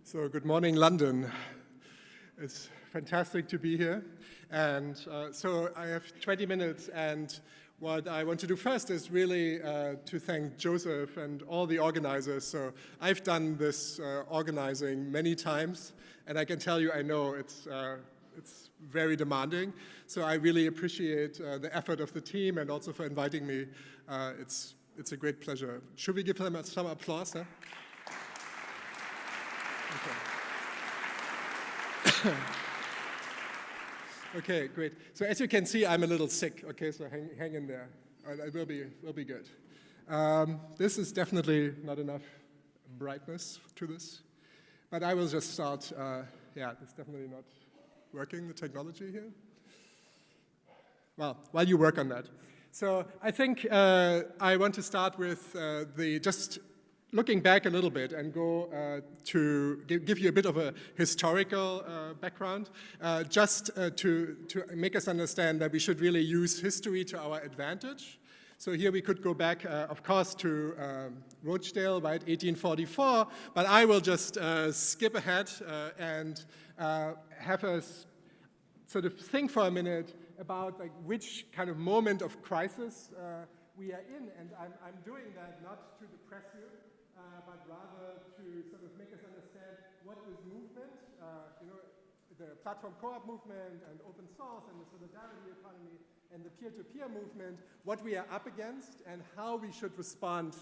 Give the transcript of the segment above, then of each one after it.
So good morning, London. It's fantastic to be here. And so I have 20 minutes, and what I want to do first is really to thank Joseph and all the organizers. So I've done this organizing many times, and I can tell you, I know it's very demanding. So I really appreciate the effort of the team and also for inviting me. It's a great pleasure. Should we give them some applause? Huh? Okay. Okay, great. So as you can see, I'm a little sick. Okay, so hang in there. It will be good. This is definitely not enough brightness to this, but I will just start. Yeah, it's definitely not working, the technology here. Well, while you work on that. So I think I want to start with just looking back a little bit and go to give you a bit of a historical background, just to make us understand that we should really use history to our advantage. So here we could go back, of course, to Rochdale, right, 1844, but I will just skip ahead and have us sort of think for a minute about like which kind of moment of crisis we are in, and I'm doing that not to depress you, but rather to sort of make us understand what this movement, the platform co-op movement and open source and the solidarity economy and the peer-to-peer movement, what we are up against and how we should respond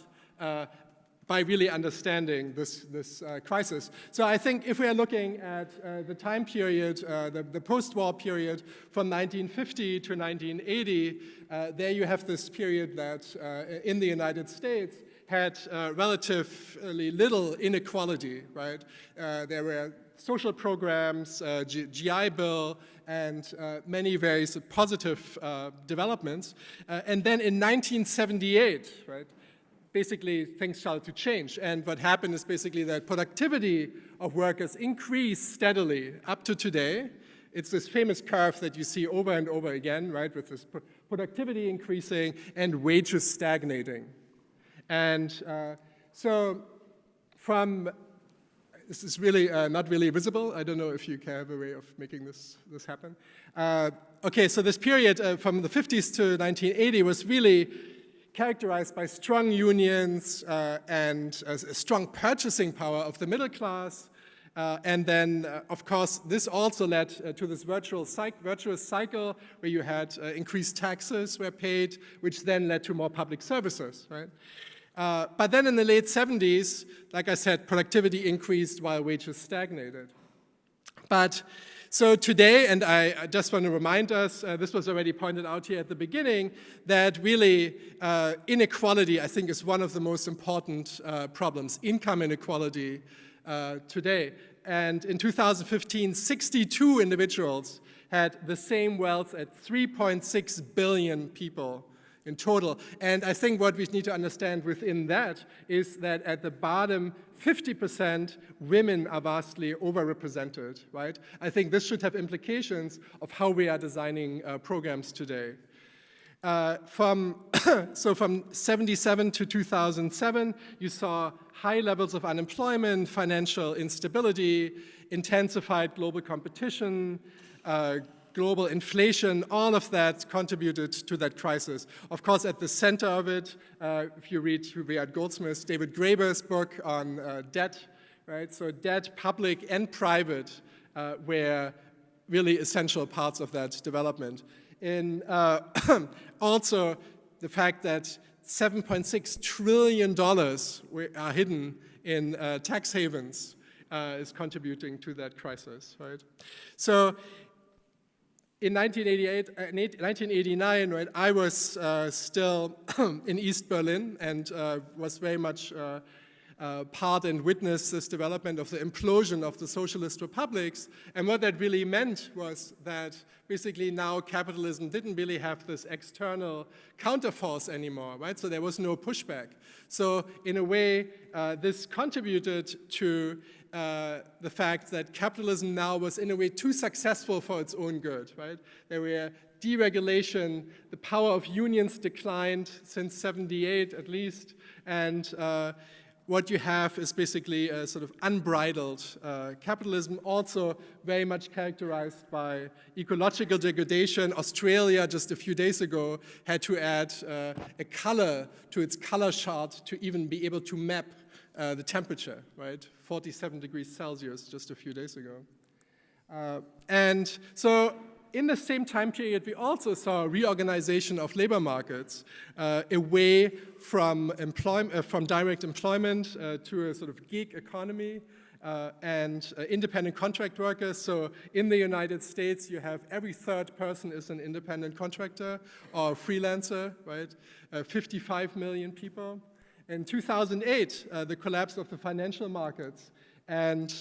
by really understanding this crisis. So I think if we are looking at the time period, the post-war period from 1950 to 1980, there you have this period that in the United States had relatively little inequality, right? There were social programs, GI Bill, and many very positive developments. And then in 1978, right, basically things started to change. And what happened is basically that productivity of workers increased steadily up to today. It's this famous curve that you see over and over again, right, with this productivity increasing and wages stagnating. And so this is really not really visible. I don't know if you can have a way of making this happen. Okay, so this period from the 50s to 1980 was really characterized by strong unions and a strong purchasing power of the middle class. And then, of course, this also led to this virtuous cycle where you had increased taxes were paid, which then led to more public services, right? But then in the late 70s, like I said, productivity increased while wages stagnated. But so today, and I just want to remind us, this was already pointed out here at the beginning, that really inequality, I think, is one of the most important problems, income inequality today. And in 2015, 62 individuals had the same wealth at 3.6 billion people in total. And I think what we need to understand within that is that at the bottom, 50% women are vastly overrepresented, right? I think this should have implications of how we are designing programs today. From 77 to 2007, you saw high levels of unemployment, financial instability, intensified global competition, global inflation, all of that contributed to that crisis. Of course, at the center of it, if you read Goldsmith's, David Graeber's book on debt, right? So debt, public and private, were really essential parts of that development. And also the fact that $7.6 trillion are hidden in tax havens is contributing to that crisis, right? So in 1989, right, I was still in East Berlin and was very much part and witnessed this development of the implosion of the socialist republics. And what that really meant was that basically now capitalism didn't really have this external counterforce anymore, right? So there was no pushback. So in a way, this contributed to the fact that capitalism now was in a way too successful for its own good, right? There were deregulation, the power of unions declined since '78 at least, and what you have is basically a sort of unbridled capitalism, also very much characterized by ecological degradation. Australia, just a few days ago, had to add a color to its color chart to even be able to map the temperature, right? 47 degrees Celsius just a few days ago. And so in the same time period, we also saw a reorganization of labor markets away from direct employment to a sort of gig economy and independent contract workers. So in the United States, you have every third person is an independent contractor or freelancer, right? 55 million people. In 2008, the collapse of the financial markets, and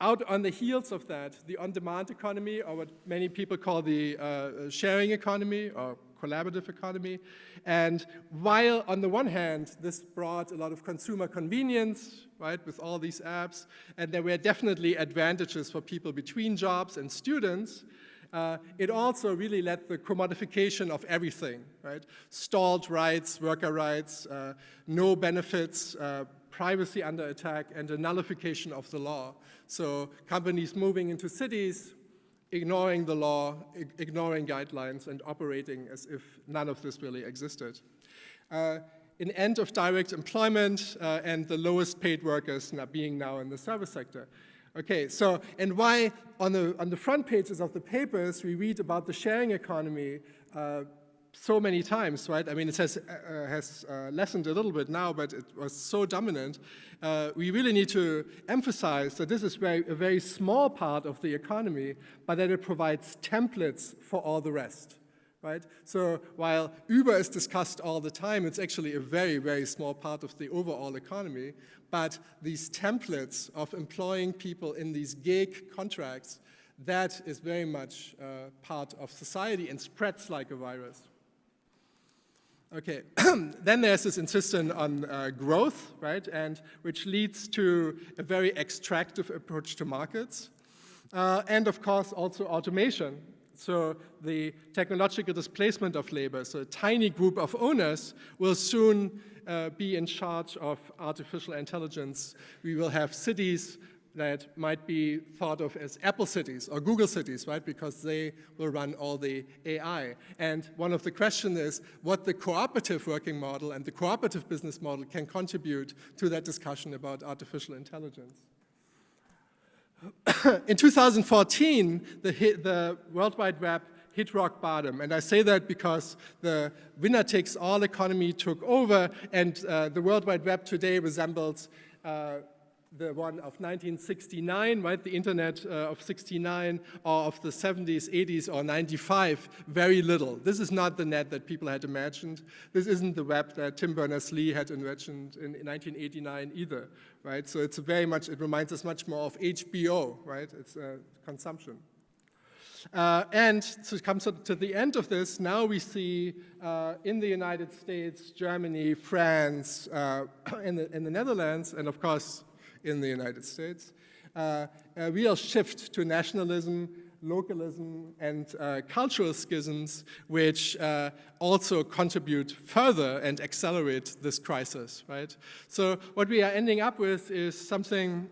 out on the heels of that, the on-demand economy, or what many people call the sharing economy or collaborative economy. And while on the one hand, this brought a lot of consumer convenience, right, with all these apps, and there were definitely advantages for people between jobs and students, it also really led the commodification of everything, right? Stalled rights, worker rights, no benefits, privacy under attack, and a nullification of the law. So companies moving into cities, ignoring the law, ignoring guidelines, and operating as if none of this really existed. An end of direct employment and the lowest paid workers being now in the service sector. Okay, so, and why on the front pages of the papers we read about the sharing economy so many times, right? I mean, it has lessened a little bit now, but it was so dominant. We really need to emphasize that this is a very small part of the economy, but that it provides templates for all the rest, right? So while Uber is discussed all the time, it's actually a very, very small part of the overall economy, but these templates of employing people in these gig contracts, that is very much part of society and spreads like a virus. Okay, then there's this insistence on growth, right, and which leads to a very extractive approach to markets, and of course also automation. So the technological displacement of labor, so a tiny group of owners will soon be in charge of artificial intelligence. We will have cities that might be thought of as Apple cities or Google cities, right? Because they will run all the AI. And one of the questions is what the cooperative working model and the cooperative business model can contribute to that discussion about artificial intelligence. In 2014, the World Wide Web hit rock bottom. And I say that because the winner-takes-all economy took over, and the World Wide Web today resembles the one of 1969, right? The internet of 69 or of the 70s, 80s, or 95, very little. This is not the net that people had imagined. This isn't the web that Tim Berners-Lee had imagined in 1989 either, right? So it's very much, it reminds us much more of HBO, right? It's consumption. And to come to the end of this, now we see in the United States, Germany, France, in the Netherlands, and of course, in the United States, a real shift to nationalism, localism, and cultural schisms, which also contribute further and accelerate this crisis, right? So what we are ending up with is something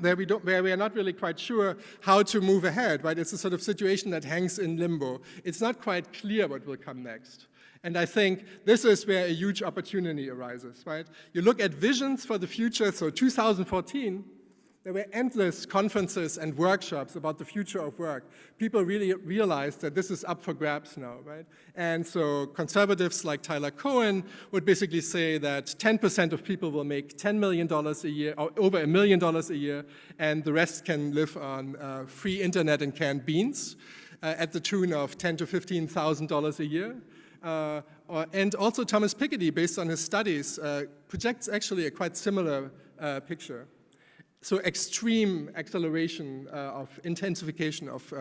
where we are not really quite sure how to move ahead, right? It's a sort of situation that hangs in limbo. It's not quite clear what will come next. And I think this is where a huge opportunity arises, right? You look at visions for the future, so 2014, there were endless conferences and workshops about the future of work. People really realized that this is up for grabs now, right? And so conservatives like Tyler Cohen would basically say that 10% of people will make $10 million a year, or over $1 million a year, and the rest can live on free internet and canned beans at the tune of $10,000 to $15,000 a year. And also Thomas Piketty, based on his studies, projects actually a quite similar picture. So extreme acceleration of intensification of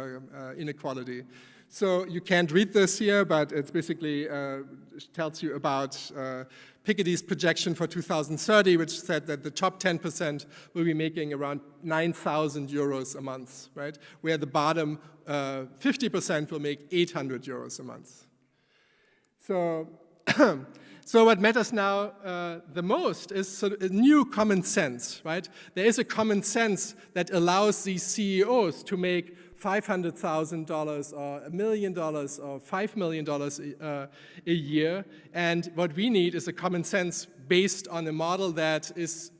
inequality. So you can't read this here, but it's basically tells you about Piketty's projection for 2030, which said that the top 10% will be making around 9,000 euros a month, right? Where the bottom 50% will make 800 euros a month. So So what matters now the most is sort of a new common sense, right? There is a common sense that allows these CEOs to make $500,000 or $1 million or $5 million a year. And what we need is a common sense based on a model that is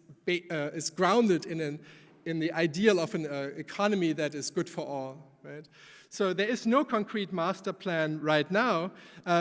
grounded in the ideal of an economy that is good for all, right? So there is no concrete master plan right now.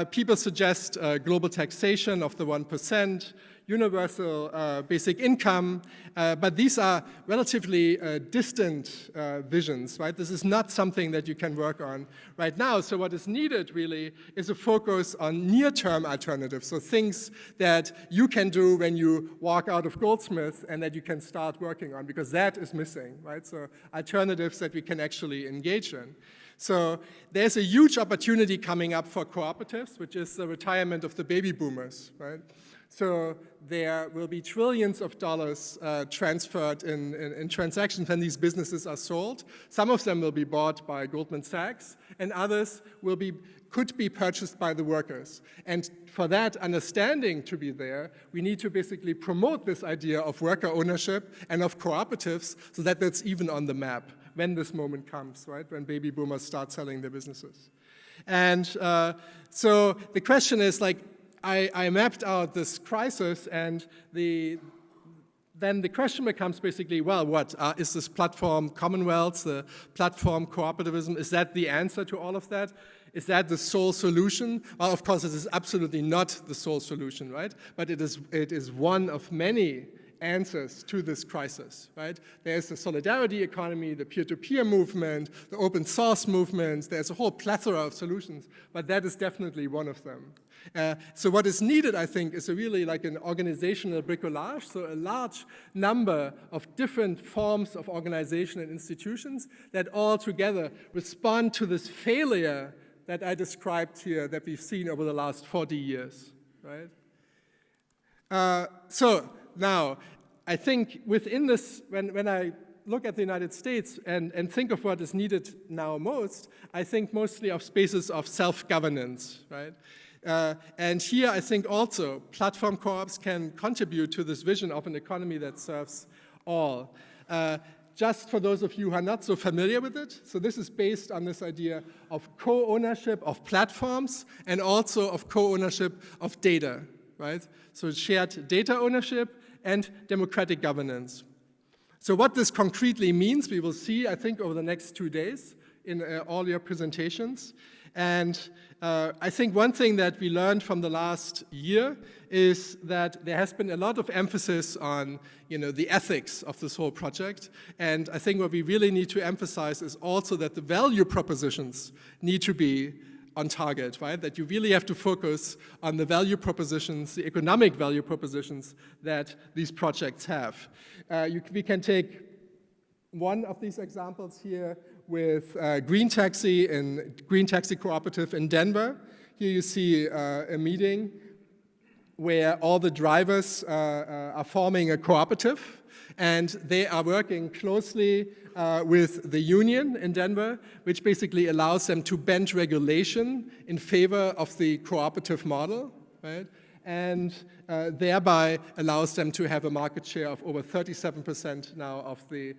People suggest global taxation of the 1%, universal basic income, but these are relatively distant visions, right? This is not something that you can work on right now. So what is needed really is a focus on near-term alternatives, so things that you can do when you walk out of Goldsmith and that you can start working on, because that is missing, right? So alternatives that we can actually engage in. So there's a huge opportunity coming up for cooperatives, which is the retirement of the baby boomers, right? So there will be trillions of dollars transferred in transactions when these businesses are sold. Some of them will be bought by Goldman Sachs, and others could be purchased by the workers. And for that understanding to be there, we need to basically promote this idea of worker ownership and of cooperatives so that that's even on the map when this moment comes, right? When baby boomers start selling their businesses. And so the question is, like, I mapped out this crisis, and then the question becomes basically, well, what is this platform commonwealth, the platform cooperativism? Is that the answer to all of that? Is that the sole solution? Well, of course, it is absolutely not the sole solution, right? But it is one of many answers to this crisis, right? There's the solidarity economy, the peer-to-peer movement, the open source movement. There's a whole plethora of solutions, but that is definitely one of them. So what is needed, I think, is really like an organizational bricolage, so a large number of different forms of organization and institutions that all together respond to this failure that I described here that we've seen over the last 40 years, right? So now, I think within this, when I look at the United States and think of what is needed now most, I think mostly of spaces of self-governance, right? And here I think also platform co-ops can contribute to this vision of an economy that serves all. Just for those of you who are not so familiar with it, so this is based on this idea of co-ownership of platforms and also of co-ownership of data, right? So shared data ownership and democratic governance. So what this concretely means, we will see, I think, over the next 2 days in all your presentations. And I think one thing that we learned from the last year is that there has been a lot of emphasis on, the ethics of this whole project. And I think what we really need to emphasize is also that the value propositions need to be on target, right? That you really have to focus on the value propositions, the economic value propositions that these projects have. We can take one of these examples here with Green Taxi Cooperative in Denver. Here you see a meeting where all the drivers are forming a cooperative, and they are working closely with the union in Denver, which basically allows them to bend regulation in favor of the cooperative model, right? And thereby allows them to have a market share of over 37% now of the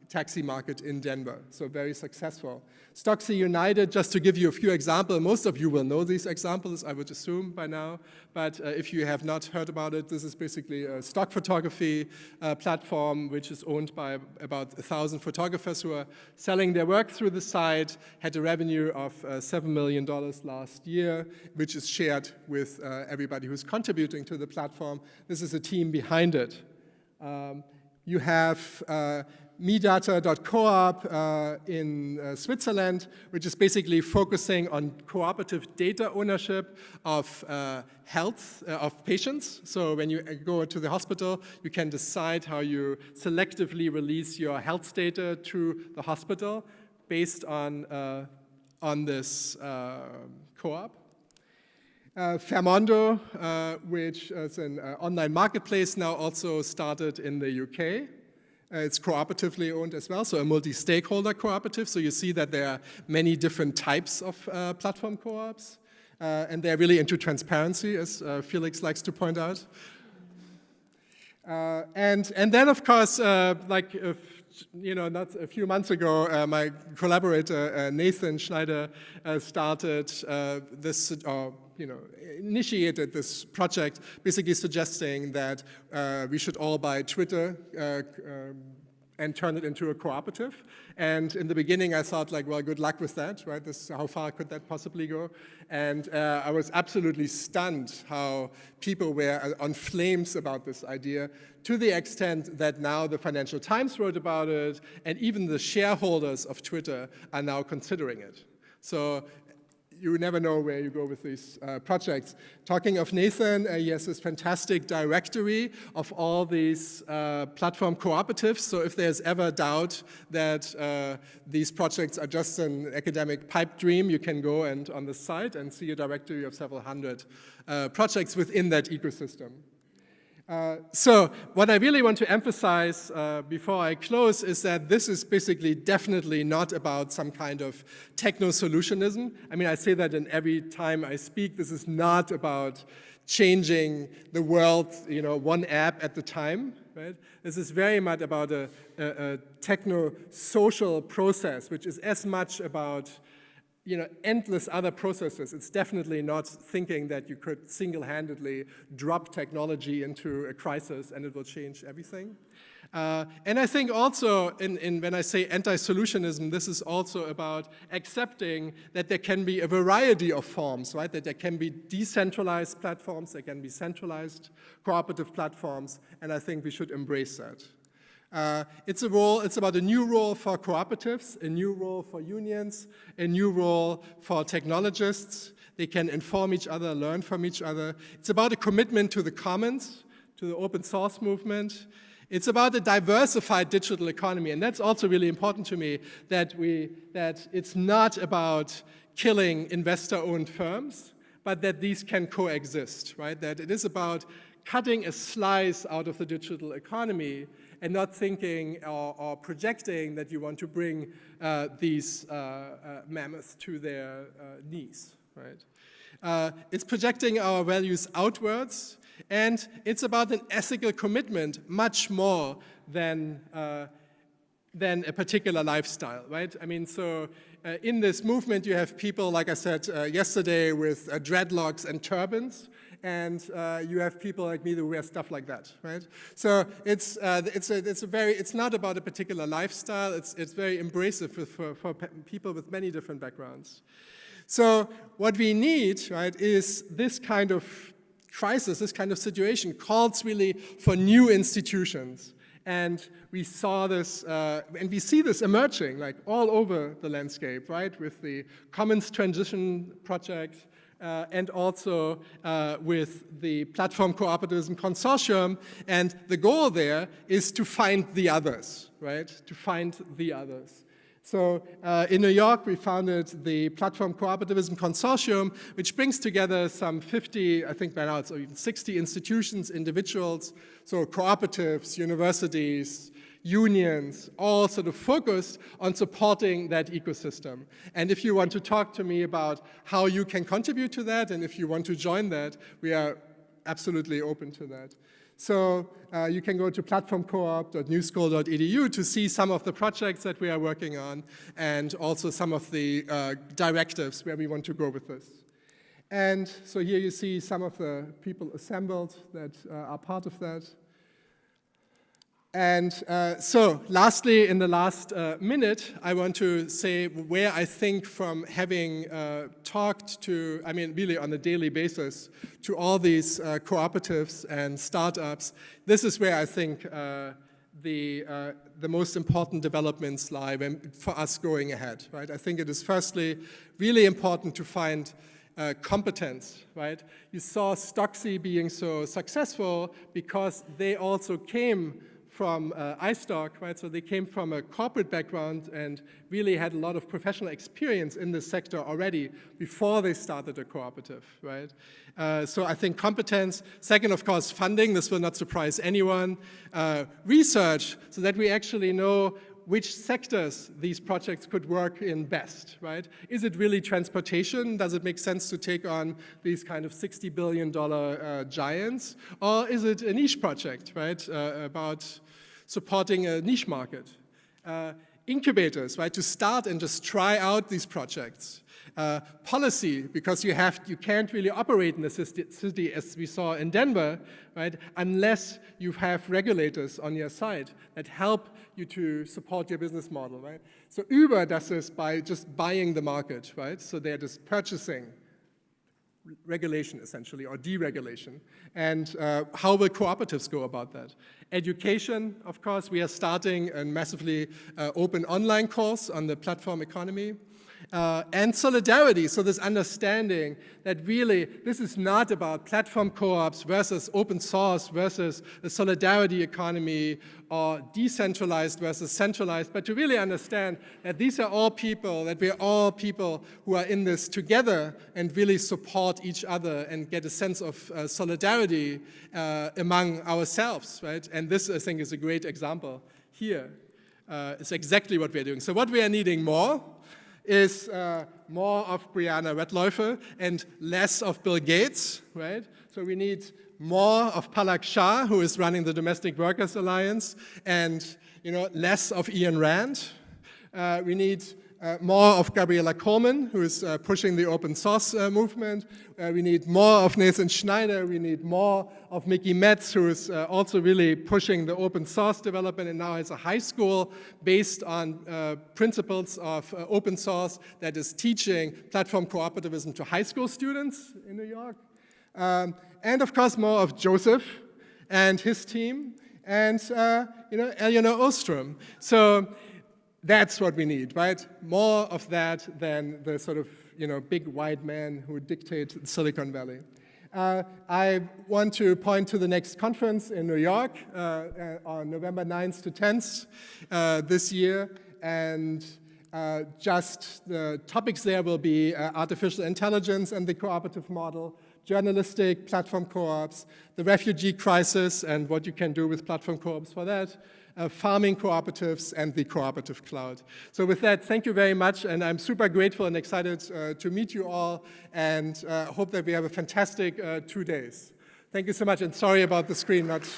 taxi market in Denver, so very successful. Stocksy United, just to give you a few examples, most of you will know these examples, I would assume by now, but if you have not heard about it, this is basically a stock photography platform which is owned by about 1,000 photographers who are selling their work through the site, had a revenue of $7 million last year, which is shared with everybody who's contributing to the platform. This is a team behind it. You have medata.coop in Switzerland, which is basically focusing on cooperative data ownership of health of patients. So when you go to the hospital, you can decide how you selectively release your health data to the hospital based on this co-op. Fairmondo, which is an online marketplace, now also started in the UK. It's cooperatively owned as well, so a multi-stakeholder cooperative. So you see that there are many different types of platform co-ops. and they're really into transparency, as Felix likes to point out. And then, of course, not a few months ago, my collaborator Nathan Schneider started initiated this project, basically suggesting that we should all buy Twitter and turn it into a cooperative. And in the beginning, I thought, like, well, good luck with that, right? How far could that possibly go? And I was absolutely stunned how people were on flames about this idea, to the extent that now the Financial Times wrote about it, and even the shareholders of Twitter are now considering it. So you never know where you go with these projects. Talking of Nathan, he has this fantastic directory of all these platform cooperatives. So if there's ever doubt that these projects are just an academic pipe dream, you can go on the site and see a directory of several hundred projects within that ecosystem. So what I really want to emphasize before I close is that this is basically definitely not about some kind of techno-solutionism. I mean, I say that in every time I speak. This is not about changing the world, one app at the time, right? This is very much about a techno-social process, which is as much about endless other processes. It's definitely not thinking that you could single-handedly drop technology into a crisis and it will change everything. And I think also, when I say anti-solutionism, this is also about accepting that there can be a variety of forms, right? That there can be decentralized platforms, there can be centralized cooperative platforms, and I think we should embrace that. It's about a new role for cooperatives, a new role for unions, a new role for technologists. They can inform each other, learn from each other. It's about a commitment to the commons, to the open source movement. It's about a diversified digital economy, and that's also really important to me, that it's not about killing investor-owned firms, but that these can coexist, right? That it is about cutting a slice out of the digital economy and not thinking or projecting that you want to bring these mammoths to their knees, right? It's projecting our values outwards, and it's about an ethical commitment much more than a particular lifestyle, right? I mean, so in this movement you have people, like I said yesterday, with dreadlocks and turbans, and you have people like me who wear stuff like that, right? So it's not about a particular lifestyle. It's very embracive for people with many different backgrounds. So what we need, right, is this kind of crisis, this kind of situation calls really for new institutions. And we saw this, and we see this emerging like all over the landscape, right? With the Commons Transition Project, and also with the Platform Cooperativism Consortium. And the goal there is to find the others, right? To find the others. So in New York, we founded the Platform Cooperativism Consortium, which brings together some 50, I think by now it's even 60 institutions, individuals, so cooperatives, universities, unions, all sort of focused on supporting that ecosystem. And if you want to talk to me about how you can contribute to that, and if you want to join that, we are absolutely open to that. So you can go to platformcoop.newschool.edu to see some of the projects that we are working on, and also some of the directives where we want to go with this. And so here you see some of the people assembled that are part of that. And so lastly, in the last minute, I want to say where I think, from having talked to, I mean, really on a daily basis, to all these cooperatives and startups, this is where I think the most important developments lie for us going ahead, right? I think it is firstly really important to find competence, right? You saw Stocksy being so successful because they also came from iStock, right? So they came from a corporate background and really had a lot of professional experience in this sector already before they started a cooperative, right? So I think competence. Second, of course, funding. This will not surprise anyone. Research, so that we actually know which sectors these projects could work in best, right? Is it really transportation? Does it make sense to take on these kind of $60 billion giants? Or is it a niche project, right, about supporting a niche market? Incubators, right, to start and just try out these projects. Policy, because you can't really operate in a city as we saw in Denver, right, unless you have regulators on your side that help you to support your business model, right? So Uber does this by just buying the market, right? So they're just purchasing regulation, essentially, or deregulation. And how will cooperatives go about that? Education, of course, we are starting a massively open online course on the platform economy. And solidarity, so this understanding that really this is not about platform co-ops versus open source versus the solidarity economy or decentralized versus centralized, but to really understand that these are all people, that we are all people who are in this together and really support each other and get a sense of solidarity among ourselves, right? And this, I think, is a great example here. It's exactly what we're doing. So what we are needing more is more of Brianna Wettläufer and less of Bill Gates, right? So we need more of Palak Shah, who is running the Domestic Workers Alliance, and less of Ian Rand. We need more of Gabriella Coleman, who is pushing the open source movement. We need more of Nathan Schneider. We need more of Mickey Metz, who is also really pushing the open source development and now has a high school based on principles of open source that is teaching platform cooperativism to high school students in New York. And of course, more of Joseph and his team and Eleanor Ostrom. So that's what we need, right? More of that than the sort of, big white man who dictate Silicon Valley. I want to point to the next conference in New York on November 9th to 10th this year. And just the topics there will be artificial intelligence and the cooperative model, journalistic platform co-ops, the refugee crisis and what you can do with platform co-ops for that, farming cooperatives, and the cooperative cloud. So with that, thank you very much, and I'm super grateful and excited to meet you all, and hope that we have a fantastic 2 days. Thank you so much, and sorry about the screen not...